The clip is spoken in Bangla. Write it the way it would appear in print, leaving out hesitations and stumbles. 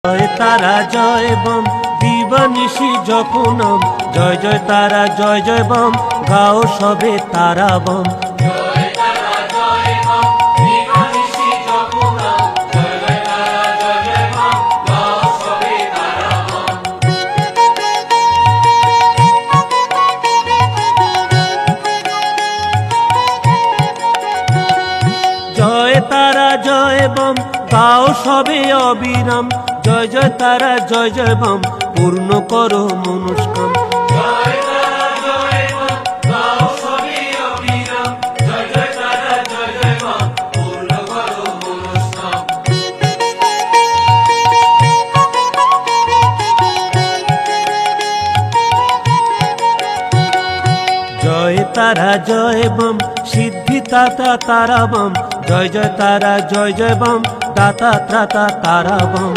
জয় তারা জয় বম দিবানিশি জপনম, জয় জয় তারা জয় জয় বম গাও সবে তারা বম। জয় তারা জয় বম গাও সবে অবিরাম, জয় জয় তারা জয় জয় বম পূর্ণ করো মনুষ্কাম। জয় তারা জয় বম গাও সবে অবিরাম, জয় জয় তারা জয় জয় বম পূর্ণ করো মনুষ্কাম। জয় তারা জয় বম সিদ্ধি দাতা তারা বম, জয় জয় তারা জয় জয় বম দাতা ত্রাতা তারা বম।